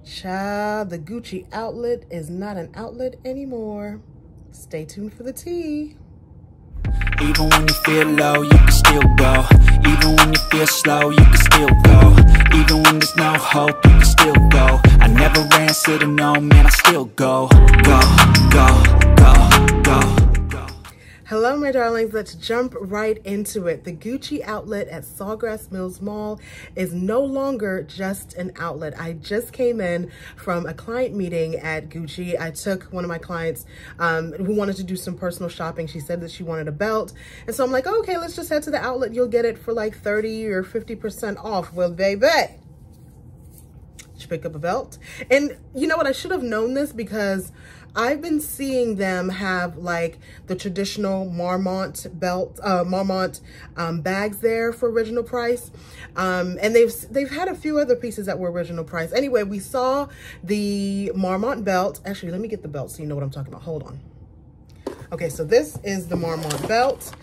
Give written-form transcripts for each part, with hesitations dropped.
Child, the Gucci outlet is not an outlet anymore. Stay tuned for the tea. Even when you feel low, you can still go. Even when you feel slow, you can still go. Even when there's no hope, you can still go. I never answer to no, man, I still go. Go, go, go, go. Hello, my darlings. Let's jump right into it. The Gucci outlet at Sawgrass Mills Mall is no longer just an outlet. I just came in from a client meeting at Gucci. I took one of my clients who wanted to do some personal shopping. She said that she wanted a belt. And so I'm like, okay, let's just head to the outlet. You'll get it for like 30 or 50% off. Well, baby, she picked up a belt. And you know what? I should have known this because I've been seeing them have like the traditional Marmont belt, Marmont bags there for original price. And they've had a few other pieces that were original price. Anyway, we saw the Marmont belt. Actually, let me get the belt so you know what I'm talking about. Hold on. Okay, so this is the Marmont belt.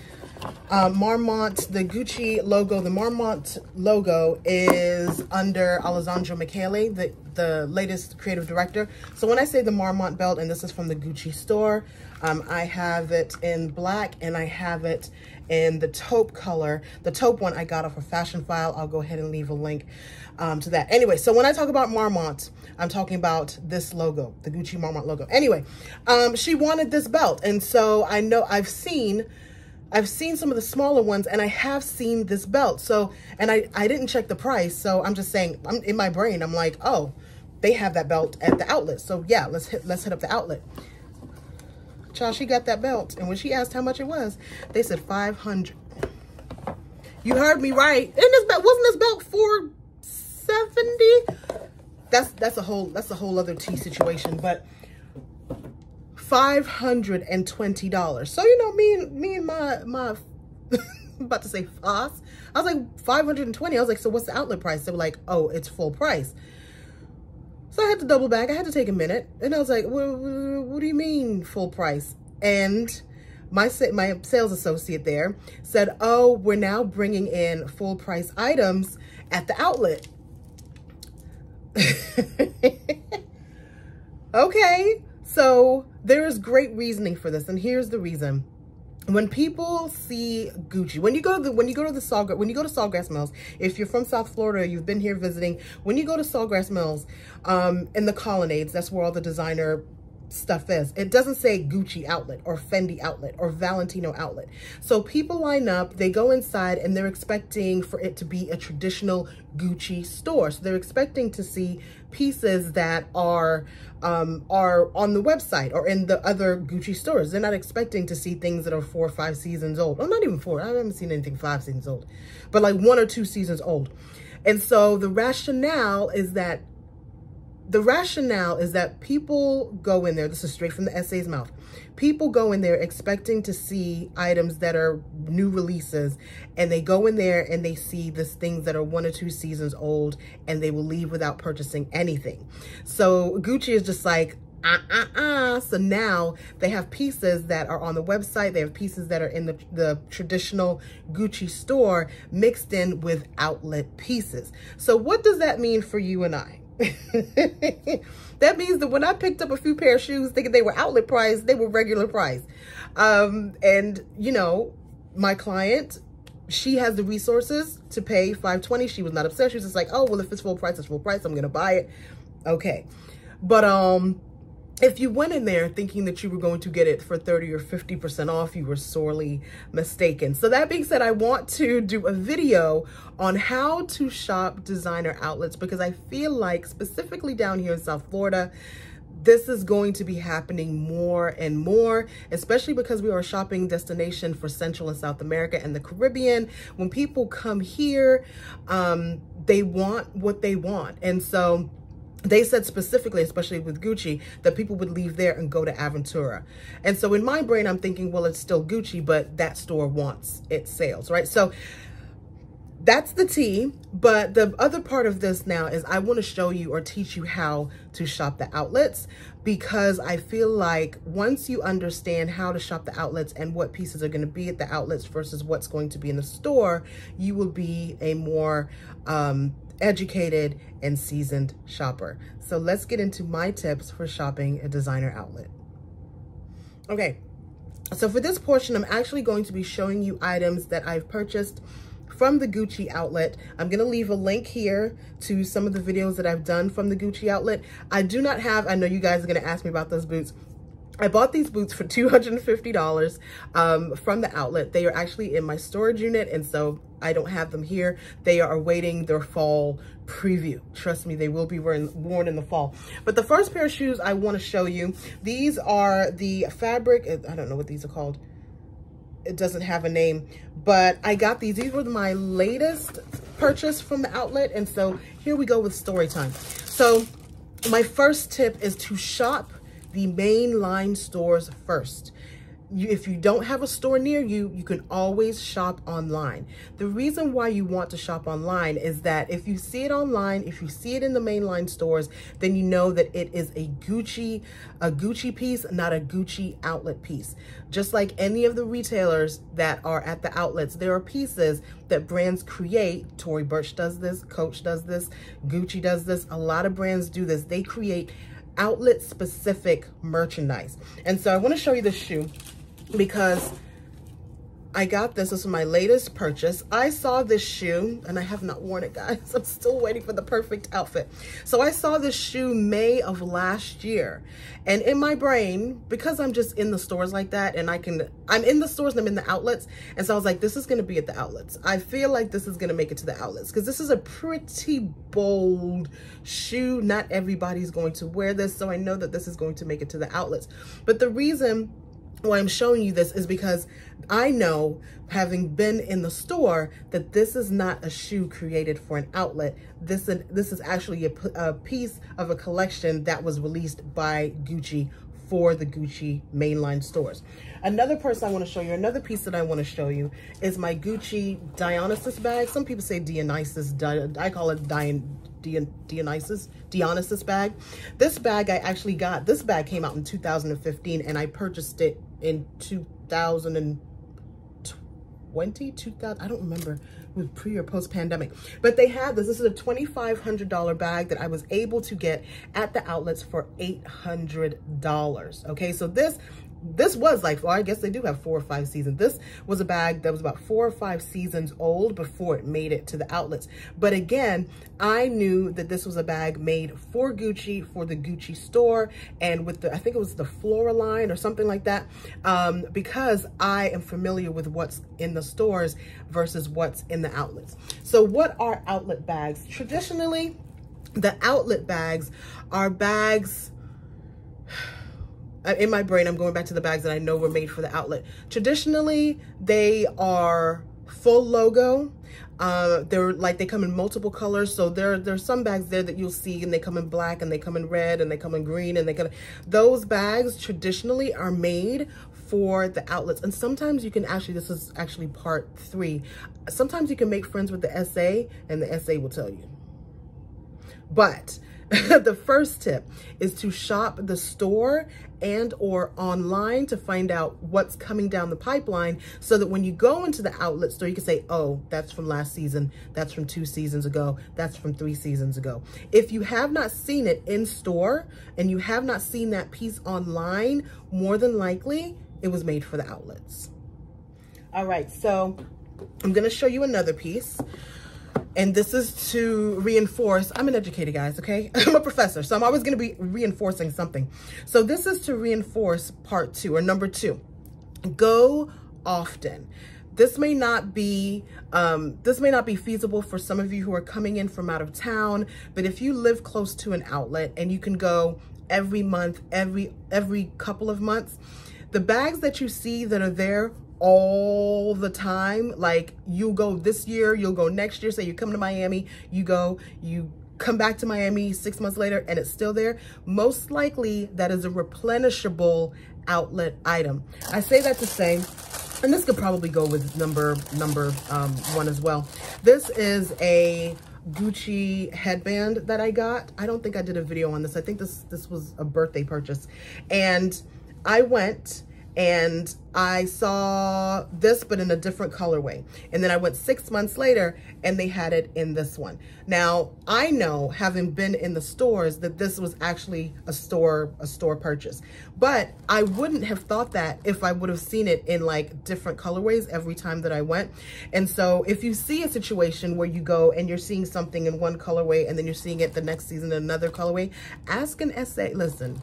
Marmont, the Gucci logo, the Marmont logo is under Alessandro Michele, the latest creative director. So when I say the Marmont belt, and this is from the Gucci store, I have it in black and I have it in the taupe color. The taupe one I got off of Fashion File. I'll go ahead and leave a link to that. Anyway, so when I talk about Marmont, I'm talking about this logo, the Gucci Marmont logo. Anyway, she wanted this belt. And so I know I've seen some of the smaller ones and I have seen this belt. So, and I didn't check the price. So I'm just saying, I'm in my brain, I'm like, oh, they have that belt at the outlet. So yeah, let's hit up the outlet. Child, she got that belt. And when she asked how much it was, they said $500. You heard me right. And this belt, wasn't this belt $470? That's a whole other tea situation, but $520. So, you know, me and my I'm about to say Foss. I was like, 520. I was like, so what's the outlet price? They were like, oh, it's full price. So I had to double back. I had to take a minute. And I was like, well, what do you mean full price? And my sales associate there said, oh, we're now bringing in full price items at the outlet. Okay. So there is great reasoning for this. And here's the reason. When people see Gucci, when you go to Sawgrass Mills, if you're from South Florida, you've been here visiting, when you go to Sawgrass Mills, in the colonnades, that's where all the designer stuff is. It doesn't say Gucci outlet or Fendi outlet or Valentino outlet. So people line up, they go inside and they're expecting for it to be a traditional Gucci store. So they're expecting to see pieces that are on the website or in the other Gucci stores. They're not expecting to see things that are 4 or 5 seasons old. Oh, not even 4. I haven't seen anything 5 seasons old, but like 1 or 2 seasons old. And so the rationale is that people go in there, this is straight from the SA's mouth, people go in there expecting to see items that are new releases, and they go in there and they see these things that are 1 or 2 seasons old, and they will leave without purchasing anything. So Gucci is just like, So now they have pieces that are on the website, they have pieces that are in the traditional Gucci store mixed in with outlet pieces. So what does that mean for you and I? That means that when I picked up a few pair of shoes thinking they were outlet price, they were regular price. And you know, my client, she has the resources to pay $520. She was not upset. She was just like, oh, well, if it's full price, it's full price. I'm going to buy it. Okay. But, if you went in there thinking that you were going to get it for 30 or 50% off, you were sorely mistaken. So that being said, I want to do a video on how to shop designer outlets, because I feel like specifically down here in South Florida, this is going to be happening more and more, especially because we are a shopping destination for Central and South America and the Caribbean. When people come here, they want what they want. And so they said specifically, especially with Gucci, that people would leave there and go to Aventura. And so in my brain, I'm thinking, well, it's still Gucci, but that store wants its sales, right? So that's the tea. But the other part of this now is I want to show you or teach you how to shop the outlets, because I feel like once you understand how to shop the outlets and what pieces are going to be at the outlets versus what's going to be in the store, you will be a more educated, and seasoned shopper. So let's get into my tips for shopping a designer outlet. Okay, so for this portion, I'm actually going to be showing you items that I've purchased from the Gucci outlet. I'm gonna leave a link here to some of the videos that I've done from the Gucci outlet. I do not have, I know you guys are gonna ask me about those boots. I bought these boots for $250 from the outlet. They are actually in my storage unit, and so I don't have them here. They are awaiting their fall preview. Trust me, they will be worn in the fall. But the first pair of shoes I want to show you, these are the fabric, I don't know what these are called. It doesn't have a name, but I got these. These were my latest purchase from the outlet, and so here we go with story time. So my first tip is to shop the mainline stores first. If you don't have a store near you, you can always shop online. The reason why you want to shop online is that if you see it online, if you see it in the mainline stores, then you know that it is a Gucci piece, not a Gucci outlet piece. Just like any of the retailers that are at the outlets, there are pieces that brands create. Tory Burch does this, Coach does this, Gucci does this. A lot of brands do this. They create outlet specific merchandise. And so I want to show you this shoe because I got this. This is my latest purchase. I saw this shoe and I have not worn it, guys. I'm still waiting for the perfect outfit. So I saw this shoe May of last year, and in my brain, because I'm just in the stores like that, and I'm in the stores and I'm in the outlets, and so I was like, this is going to be at the outlets. I feel like this is going to make it to the outlets because this is a pretty bold shoe. Not everybody's going to wear this, so I know that this is going to make it to the outlets. But the reason why I'm showing you this is because I know, having been in the store, that this is not a shoe created for an outlet. This is actually a piece of a collection that was released by Gucci for the Gucci mainline stores. Another purse I want to show you, another piece that I want to show you is my Gucci Dionysus bag. Some people say Dionysus, I call it Dionysus bag. This bag I actually got, this bag came out in 2015 and I purchased it in 2020, I don't remember, it was pre or post pandemic, but they had this. This is a $2,500 bag that I was able to get at the outlets for $800. Okay, so this was like, well, I guess they do have 4 or 5 seasons. This was a bag that was about 4 or 5 seasons old before it made it to the outlets. But again, I knew that this was a bag made for Gucci, for the Gucci store, and with the, I think it was the Flora line or something like that, because I am familiar with what's in the stores versus what's in the outlets. So what are outlet bags? Traditionally, the outlet bags are bags, in my brain, I'm going back to the bags that I know were made for the outlet. Traditionally, they are full logo. They come in multiple colors. So there's some bags there that you'll see, and they come in black, and they come in red, and they come in green, and those bags traditionally are made for the outlets. And sometimes you can actually, this is actually part 3. Sometimes you can make friends with the SA, and the SA will tell you. But the first tip is to shop the store and or online to find out what's coming down the pipeline, so that when you go into the outlet store, you can say, oh, that's from last season, that's from 2 seasons ago, that's from 3 seasons ago. If you have not seen it in store and you have not seen that piece online, more than likely it was made for the outlets. All right, so I'm gonna show you another piece. And this is to reinforce, I'm an educator, guys, okay? I'm a professor, so I'm always gonna be reinforcing something. So this is to reinforce part 2, or number 2. Go often. This may not be feasible for some of you who are coming in from out of town, but if you live close to an outlet and you can go every month, every couple of months, the bags that you see that are there all the time, like you go this year, you'll go next year, say you come to Miami, you come back to Miami 6 months later and it's still there, most likely that is a replenishable outlet item. I say that to say, and this could probably go with number 1 as well. This is a Gucci headband that I got. I don't think I did a video on this. I think this was a birthday purchase. And I went and I saw this, but in a different colorway. And then I went 6 months later and they had it in this one. Now, I know, having been in the stores, that this was actually a store purchase, but I wouldn't have thought that if I would have seen it in like different colorways every time that I went. And so if you see a situation where you go and you're seeing something in one colorway and then you're seeing it the next season in another colorway, ask an SA. Listen,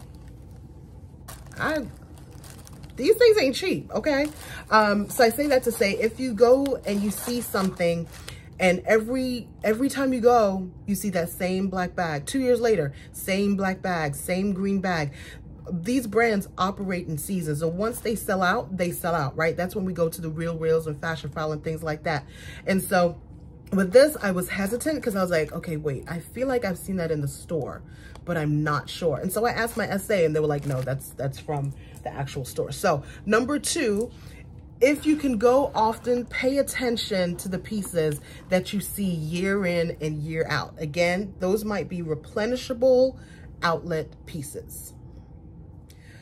these things ain't cheap, okay? So I say that to say, if you go and you see something and every time you go, you see that same black bag, 2 years later, same black bag, same green bag. These brands operate in seasons. So once they sell out, right? That's when we go to the Reels and Fashionphile and things like that. And so with this, I was hesitant because I was like, okay, wait, I feel like I've seen that in the store, but I'm not sure. And so I asked my SA and they were like, no, that's from the actual store. So number 2, if you can go often, pay attention to the pieces that you see year in and year out. Again, those might be replenishable outlet pieces.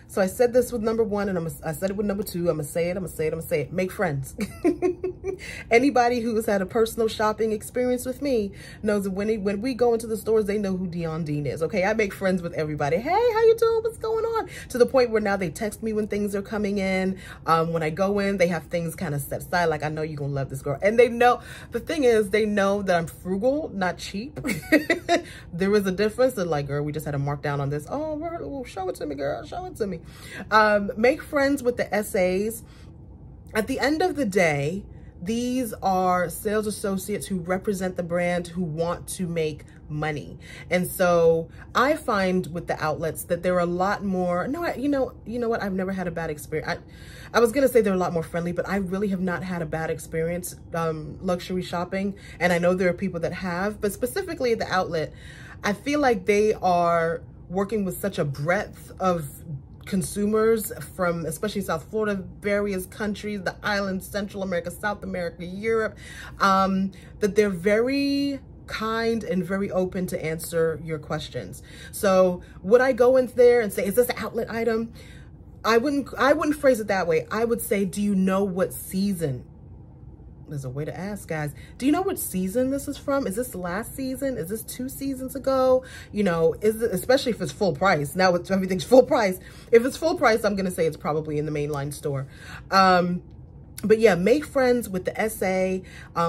So I said this with number 1, and I said it with number 2. I'm gonna say it. Make friends. Anybody who has had a personal shopping experience with me knows that when we go into the stores, they know who Dion Dean is. Okay, I make friends with everybody. Hey, how you doing? What's going on? To the point where now they text me when things are coming in. When I go in, they have things kind of set aside. Like, I know you're gonna love this girl, and they know. The thing is, they know that I'm frugal, not cheap. There is a difference. They're like, girl, we just had a markdown on this. Oh, show it to me, girl. Show it to me. Make friends with the SAs. At the end of the day, these are sales associates who represent the brand, who want to make money. And so I find with the outlets that there are a lot more, you know what? I've never had a bad experience. I was going to say they're a lot more friendly, but I really have not had a bad experience luxury shopping. And I know there are people that have, but specifically at the outlet, I feel like they are working with such a breadth of consumers from, especially South Florida, various countries, the islands, Central America, South America, Europe, that they're very kind and very open to answer your questions. So would I go in there and say, is this an outlet item? I wouldn't phrase it that way. I would say, do you know what season? There's a way to ask, guys. Do you know what season this is from? Is this last season? Is this 2 seasons ago? You know, is it, especially if it's full price. Now everything's full price. If it's full price, I'm going to say it's probably in the mainline store. But yeah, make friends with the SA.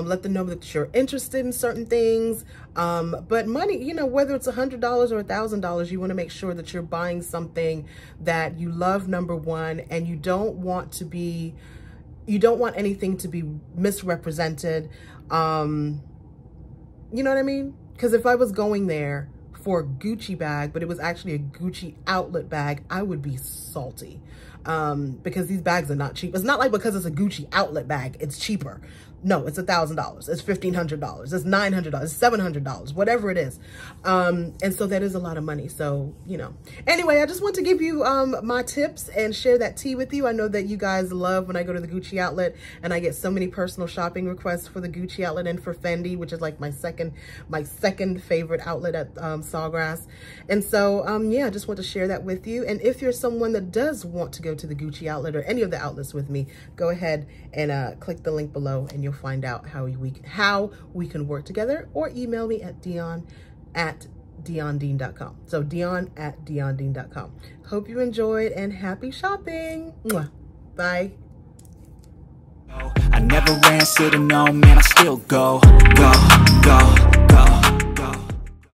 Let them know that you're interested in certain things. But money, you know, whether it's $100 or $1,000, you want to make sure that you're buying something that you love, number 1, and you don't want anything to be misrepresented. You know what I mean? Because if I was going there for a Gucci bag, but it was actually a Gucci outlet bag, I would be salty. Because these bags are not cheap. It's not like because it's a Gucci outlet bag, it's cheaper. No, it's $1,000. It's $1,500. It's $900. It's $700. Whatever it is. And so that is a lot of money. So, you know. Anyway, I just want to give you my tips and share that tea with you. I know that you guys love when I go to the Gucci outlet and I get so many personal shopping requests for the Gucci outlet and for Fendi, which is like my second favorite outlet at Sawgrass. And so, yeah, I just want to share that with you. And if you're someone that does want to go to the Gucci outlet or any of the outlets with me, go ahead and click the link below and you'll find out how we can work together, or email me at dion@diondean.com. So dion@diondean.com. Hope you enjoyed and happy shopping. Mwah. Bye. I never answer to no, man, I still go.